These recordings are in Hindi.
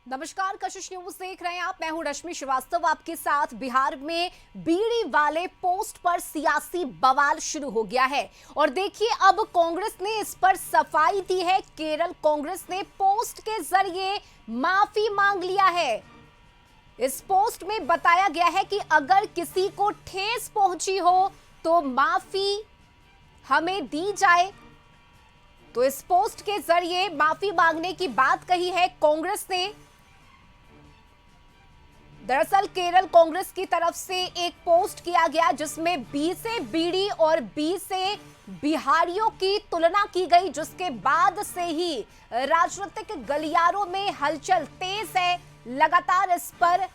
नमस्कार, कशिश न्यूज देख रहे हैं आप। मैं हूं रश्मि श्रीवास्तव आपके साथ। बिहार में बीड़ी वाले पोस्ट पर सियासी बवाल शुरू हो गया है और देखिए अब कांग्रेस ने इस पर सफाई दी है। केरल कांग्रेस ने पोस्ट के जरिए माफी मांग लिया है। इस पोस्ट में बताया गया है कि अगर किसी को ठेस पहुंची हो तो माफी हमें दी जाए। तो इस पोस्ट के जरिए माफी मांगने की बात कही है कांग्रेस ने। दरअसल केरल कांग्रेस की तरफ से एक पोस्ट किया गया जिसमें बी से बीड़ी और बी से बिहारियों की तुलना की गई, जिसके बाद से ही राजनीतिक गलियारों में हलचल तेज है। लगातार इस पर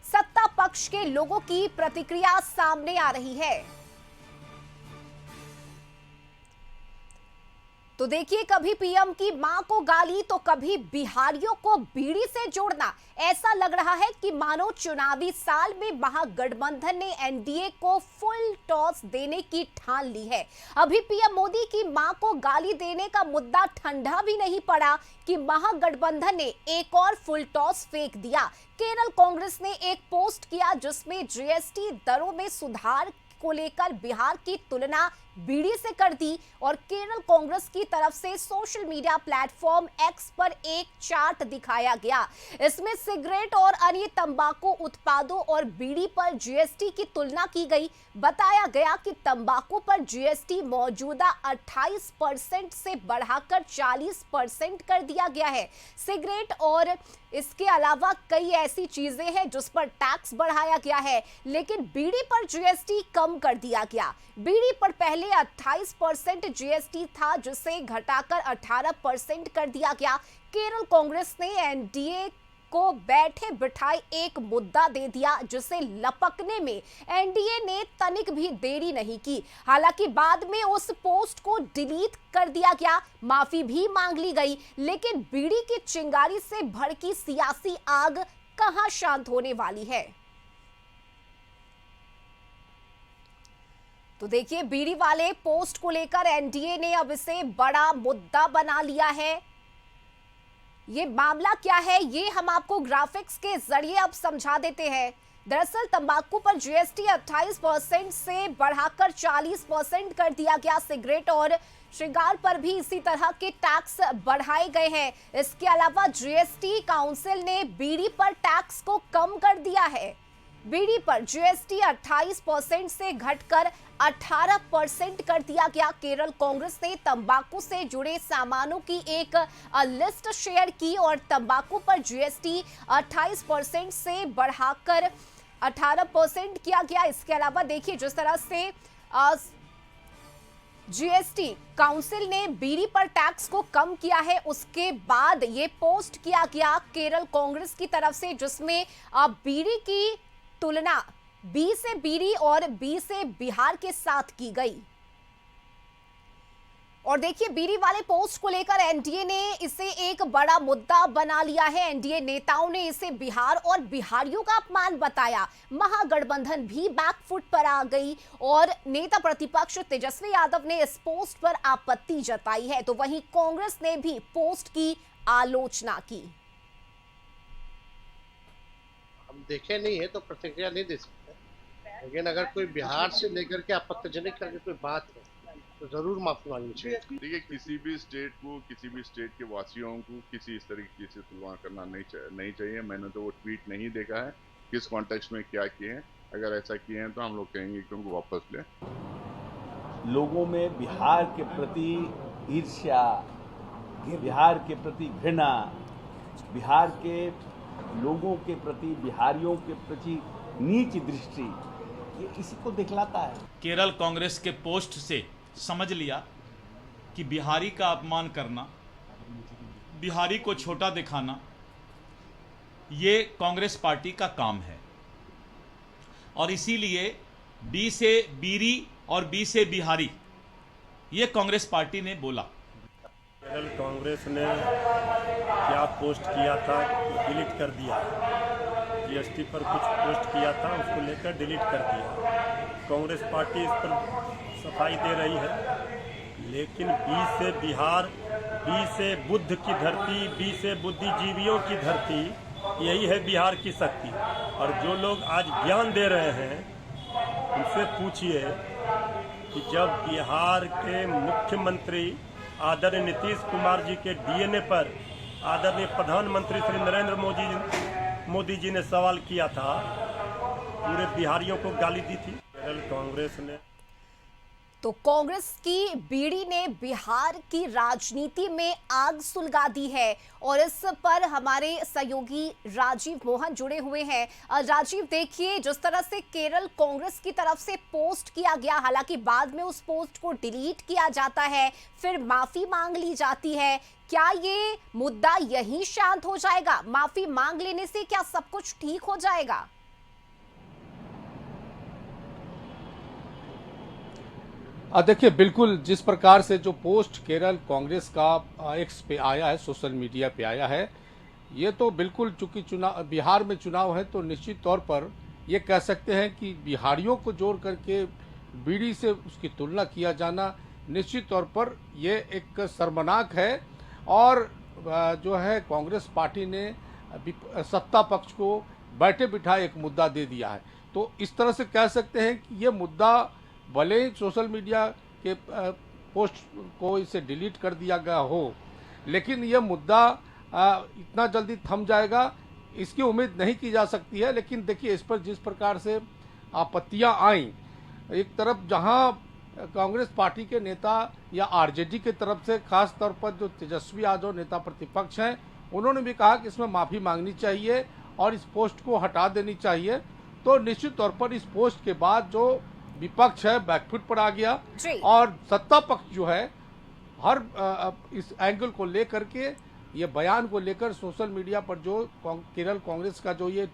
सत्ता पक्ष के लोगों की प्रतिक्रिया सामने आ रही है। तो देखिए, कभी पीएम की मां को गाली तो कभी बिहारियों को बीड़ी से जोड़ना। ऐसा लग रहा है कि मानो चुनावी साल में महागठबंधन ने एनडीए को फुल टॉस देने की ठान ली है। अभी पीएम मोदी की मां को गाली देने का मुद्दा ठंडा भी नहीं पड़ा कि महागठबंधन ने एक और फुल टॉस फेंक दिया। केरल कांग्रेस ने एक पोस्ट किया जिसमें जीएसटी दरों में सुधार को लेकर बिहार की तुलना बीड़ी से कर दी और केरल कांग्रेस की तरफ से सोशल मीडिया प्लेटफॉर्म एक्स पर एक चार्ट दिखाया गया। इसमें सिगरेट और अन्य तंबाकू उत्पादों और बीड़ी पर जीएसटी की तुलना की गई। बताया गया कि तंबाकू पर जीएसटी मौजूदा 28% से बढ़ाकर 40% कर दिया गया है। सिगरेट और इसके अलावा कई ऐसी चीजें हैं जिस पर टैक्स बढ़ाया गया है, लेकिन बीड़ी पर जीएसटी कम कर दिया गया। बीड़ी पर पहले 28% जीएसटी था जिसे घटाकर 18% कर दिया गया। केरल कांग्रेस ने एनडीए को बैठे बिठाए एक मुद्दा दे दिया जिसे लपकने में एनडीए ने तनिक भी देरी नहीं की। हालांकि बाद में उस पोस्ट को डिलीट कर दिया गया, माफी भी मांग ली गई, लेकिन बीड़ी की चिंगारी से भड़की सियासी आग कहां शांत होने वाली है। तो देखिए, बीड़ी वाले पोस्ट को लेकर एनडीए ने अब इसे बड़ा मुद्दा बना लिया है। ये मामला क्या है, ये हम आपको ग्राफिक्स के जरिए अब समझा देते हैं। दरअसल तंबाकू पर जीएसटी 28% से बढ़ाकर 40% कर दिया गया। सिगरेट और श्रृंगार पर भी इसी तरह के टैक्स बढ़ाए गए हैं। इसके अलावा जीएसटी काउंसिल ने बीड़ी पर टैक्स को कम कर दिया है। बीड़ी पर जीएसटी 28% से घटकर 18% कर दिया गया। केरल कांग्रेस ने तंबाकू से जुड़े सामानों की एक लिस्ट शेयर की और तंबाकू पर जीएसटी 28% से बढ़ाकर 18% किया गया। इसके अलावा देखिए, जिस तरह से जीएसटी काउंसिल ने बीड़ी पर टैक्स को कम किया है, उसके बाद ये पोस्ट किया गया केरल कांग्रेस की तरफ से, जिसमें बीड़ी की तुलना बी से बीड़ी और बी से बिहार के साथ की गई। और देखिए, बीड़ी वाले पोस्ट को लेकर एनडीए ने इसे एक बड़ा मुद्दा बना लिया है। एनडीए नेताओं ने इसे बिहार और बिहारियों का अपमान बताया। महागठबंधन भी बैकफुट पर आ गई और नेता प्रतिपक्ष तेजस्वी यादव ने इस पोस्ट पर आपत्ति जताई है। तो वहीं कांग्रेस ने भी पोस्ट की आलोचना की। हम देखे नहीं है तो प्रतिक्रिया नहीं दे सकते, लेकिन अगर कोई बिहार से लेकर के आपत्तिजनक करके कोई बात है तो जरूर माफी मांगनी चाहिए। देखिए, किसी भी स्टेट को, किसी भी स्टेट के वासियों को किसी इस तरीके से तुलना करना नहीं चाहिए। मैंने तो वो ट्वीट नहीं देखा है किस कॉन्टेक्स्ट में क्या किए हैं। अगर ऐसा किए हैं तो हम लोग कहेंगे कि उनको वापस लें। लोगों में बिहार के प्रति ईर्ष्या, बिहार के प्रति घृणा, बिहार के लोगों के प्रति, बिहारियों के प्रति नीच दृष्टि, ये इसी को दिखलाता है। केरल कांग्रेस के पोस्ट से समझ लिया कि बिहारी का अपमान करना, बिहारी को छोटा दिखाना, ये कांग्रेस पार्टी का काम है और इसीलिए बी से बीरी और बी से बिहारी, ये कांग्रेस पार्टी ने बोला। केरल कांग्रेस ने क्या पोस्ट किया था डिलीट कर दिया। जीएसटी पर कुछ पोस्ट किया था, उसको लेकर डिलीट कर दिया। कांग्रेस पार्टी इस पर सफाई दे रही है, लेकिन बी से बिहार बी से बुद्ध की धरती, बी से बुद्धिजीवियों की धरती, यही है बिहार की शक्ति। और जो लोग आज ज्ञान दे रहे हैं उनसे पूछिए कि जब बिहार के मुख्यमंत्री आदरणीय नीतीश कुमार जी के डीएनए पर आदरणीय प्रधानमंत्री श्री नरेंद्र मोदी जी ने सवाल किया था, पूरे बिहारियों को गाली दी थी। केरल कांग्रेस ने तो कांग्रेस की बीड़ी ने बिहार की राजनीति में आग सुलगा दी है और इस पर हमारे सहयोगी राजीव मोहन जुड़े हुए हैं। राजीव, देखिए जिस तरह से केरल कांग्रेस की तरफ से पोस्ट किया गया, हालांकि बाद में उस पोस्ट को डिलीट किया जाता है, फिर माफी मांग ली जाती है, क्या ये मुद्दा यहीं शांत हो जाएगा? माफी मांग लेने से क्या सब कुछ ठीक हो जाएगा? देखिए, बिल्कुल जिस प्रकार से जो पोस्ट केरल कांग्रेस का एक्स पे आया है, सोशल मीडिया पे आया है, ये तो बिल्कुल, चूंकि बिहार में चुनाव है तो निश्चित तौर पर ये कह सकते हैं कि बिहारियों को जोड़ करके बीड़ी से उसकी तुलना किया जाना निश्चित तौर पर ये एक शर्मनाक है। और जो है कांग्रेस पार्टी ने सत्ता पक्ष को बैठे बिठाए एक मुद्दा दे दिया है। तो इस तरह से कह सकते हैं कि ये मुद्दा भले ही सोशल मीडिया के पोस्ट को इसे डिलीट कर दिया गया हो, लेकिन ये मुद्दा इतना जल्दी थम जाएगा इसकी उम्मीद नहीं की जा सकती है। लेकिन देखिए, इस पर जिस प्रकार से आपत्तियां आई, एक तरफ जहां कांग्रेस पार्टी के नेता या आरजेडी की तरफ से खास तौर पर जो तेजस्वी यादव नेता प्रतिपक्ष हैं, उन्होंने भी कहा कि इसमें माफ़ी मांगनी चाहिए और इस पोस्ट को हटा देनी चाहिए। तो निश्चित तौर पर इस पोस्ट के बाद जो विपक्ष है बैकफुट पर आ गया और सत्ता पक्ष जो है हर इस एंगल को लेकर के, ये बयान को लेकर सोशल मीडिया पर जो केरल कांग्रेस का जो ये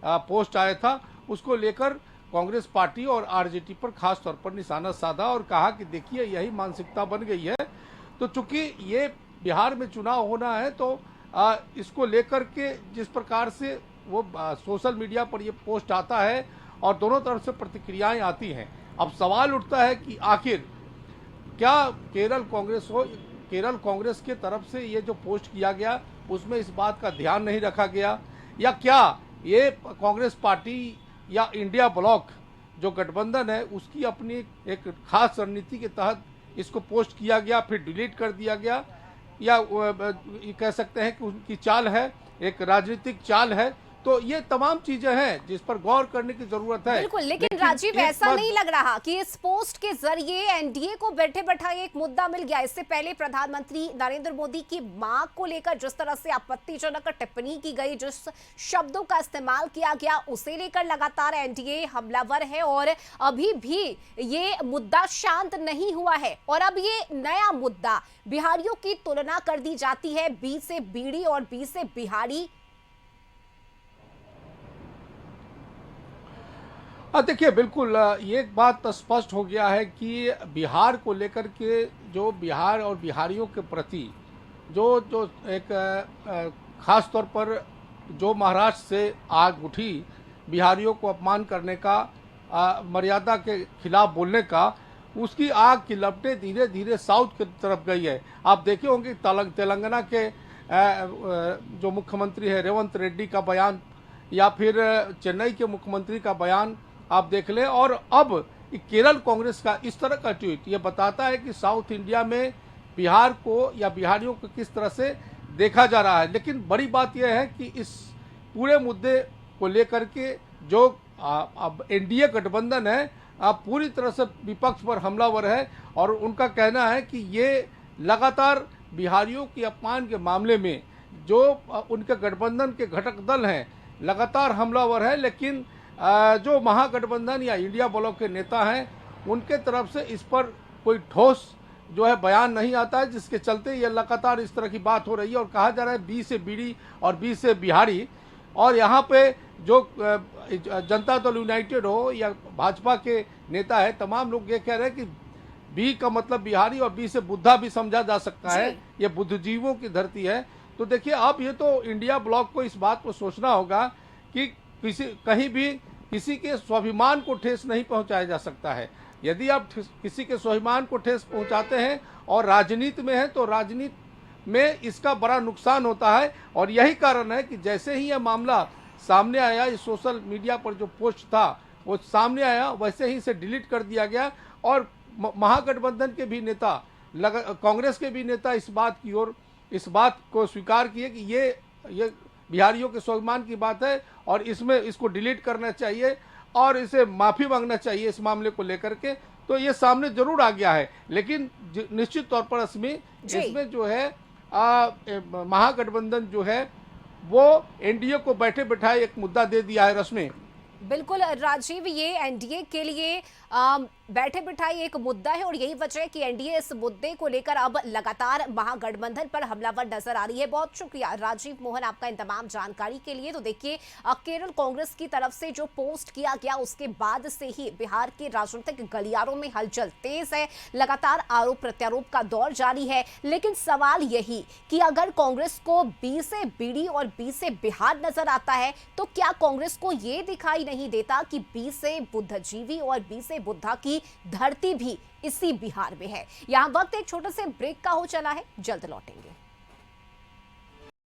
पोस्ट आया था उसको लेकर कांग्रेस पार्टी और आरजेडी पर खास तौर पर निशाना साधा और कहा कि देखिए यही मानसिकता बन गई है। तो चूंकि ये बिहार में चुनाव होना है तो इसको लेकर के जिस प्रकार से वो सोशल मीडिया पर ये पोस्ट आता है और दोनों तरफ से प्रतिक्रियाएं आती हैं, अब सवाल उठता है कि आखिर क्या केरल कांग्रेस के तरफ से ये जो पोस्ट किया गया उसमें इस बात का ध्यान नहीं रखा गया, या क्या ये कांग्रेस पार्टी या इंडिया ब्लॉक जो गठबंधन है उसकी अपनी एक खास रणनीति के तहत इसको पोस्ट किया गया फिर डिलीट कर दिया गया, या ये कह सकते हैं कि उनकी चाल है, एक राजनीतिक चाल है। तो ये तमाम चीजें हैं जिस पर गौर करने की जरूरत है। बिल्कुल, लेकिन राजीव ऐसा नहीं लग रहा कि इस पोस्ट के जरिए एनडीए को बैठे बैठाए एक मुद्दा मिल गया। इससे पहले प्रधानमंत्री नरेंद्र मोदी की मां को लेकर जिस तरह से आपत्तिजनक टिप्पणी की गई, जिस शब्दों का इस्तेमाल किया गया, उसे लेकर लगातार एनडीए हमलावर है और अभी भी ये मुद्दा शांत नहीं हुआ है। और अब ये नया मुद्दा, बिहारियों की तुलना कर दी जाती है बी से बीड़ी और बी से बिहारी। देखिए, बिल्कुल ये एक बात स्पष्ट हो गया है कि बिहार को लेकर के जो बिहार और बिहारियों के प्रति जो एक खास तौर पर जो महाराष्ट्र से आग उठी बिहारियों को अपमान करने का, मर्यादा के खिलाफ बोलने का, उसकी आग की लपटें धीरे धीरे साउथ की तरफ गई है। आप देखे होंगे तेलंगाना के जो मुख्यमंत्री है रेवंत रेड्डी का बयान, या फिर चेन्नई के मुख्यमंत्री का बयान आप देख लें। और अब केरल कांग्रेस का इस तरह का ट्वीट ये बताता है कि साउथ इंडिया में बिहार को या बिहारियों को किस तरह से देखा जा रहा है। लेकिन बड़ी बात यह है कि इस पूरे मुद्दे को लेकर के जो अब एनडीए गठबंधन है पूरी तरह से विपक्ष पर हमलावर है और उनका कहना है कि ये लगातार बिहारियों के अपमान के मामले में जो उनके गठबंधन के घटक दल हैं लगातार हमलावर है। लेकिन जो महागठबंधन या इंडिया ब्लॉक के नेता हैं उनके तरफ से इस पर कोई ठोस जो है बयान नहीं आता है, जिसके चलते ये लगातार इस तरह की बात हो रही है और कहा जा रहा है बी से बीड़ी और बी से बिहारी। और यहाँ पे जो जनता दल यूनाइटेड हो या भाजपा के नेता है, तमाम लोग ये कह रहे हैं कि बी का मतलब बिहारी और बी से बुद्धा भी समझा जा सकता है, ये बुद्धिजीवों की धरती है। तो देखिए, अब ये तो इंडिया ब्लॉक को इस बात को सोचना होगा कि कहीं भी किसी के स्वाभिमान को ठेस नहीं पहुंचाया जा सकता है। यदि आप किसी के स्वाभिमान को ठेस पहुंचाते हैं और राजनीति में हैं तो राजनीति में इसका बड़ा नुकसान होता है। और यही कारण है कि जैसे ही यह मामला सामने आया, इस सोशल मीडिया पर जो पोस्ट था वो सामने आया, वैसे ही इसे डिलीट कर दिया गया। और महागठबंधन के भी नेता, कांग्रेस के भी नेता इस बात को स्वीकार किए कि ये बिहारियों के स्वाभिमान की बात है और इसको डिलीट करना चाहिए और इसे माफी मांगना चाहिए इस मामले को लेकर के। तो ये सामने जरूर आ गया है, लेकिन निश्चित तौर पर इसमें जो है महागठबंधन जो है वो एनडीए को बैठे बैठाए एक मुद्दा दे दिया है रश्मि। बिल्कुल राजीव, ये एनडीए के लिए बैठे बिठाई एक मुद्दा है और यही वजह है कि एनडीए इस मुद्दे को लेकर अब लगातार महागठबंधन पर हमलावर नजर आ रही है। बहुत शुक्रिया राजीव मोहन आपका इन तमाम जानकारी के लिए। तो देखिए, केरल कांग्रेस की तरफ से जो पोस्ट किया गया उसके बाद से ही बिहार के राजनीतिक गलियारों में हलचल तेज है, लगातार आरोप प्रत्यारोप का दौर जारी है। लेकिन सवाल यही कि अगर कांग्रेस को बी से बीड़ी और बी से बिहार नजर आता है तो क्या कांग्रेस को यह दिखाई नहीं देता कि बी से बुद्धिजीवी और बी से बुद्धा की धरती भी इसी बिहार में है। यहां वक्त एक छोटे से ब्रेक का हो चला है, जल्द लौटेंगे।